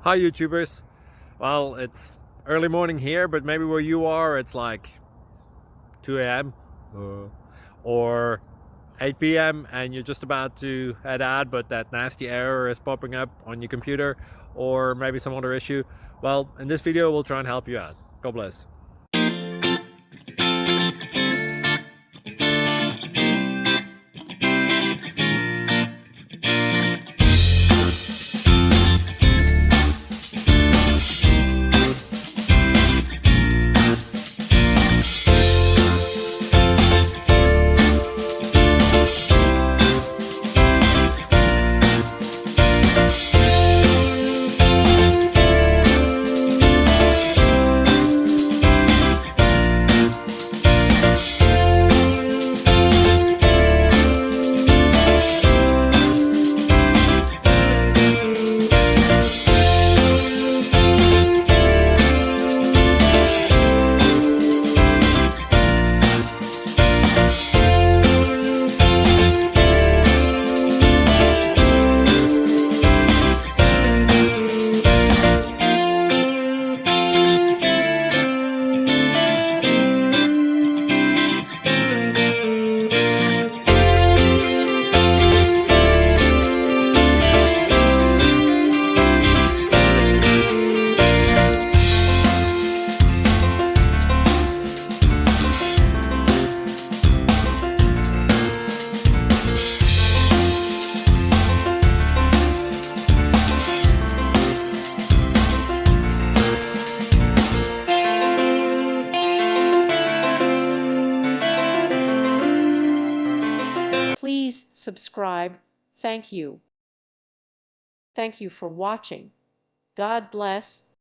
Hi YouTubers. Well, it's early morning here, but maybe where you are it's like 2 a.m. Or 8 p.m. and you're just about to head out, but that nasty error is popping up on your computer, or maybe some other issue. Well, in this video we'll try and help you out. God bless. Please subscribe. Thank you. Thank you for watching. God bless.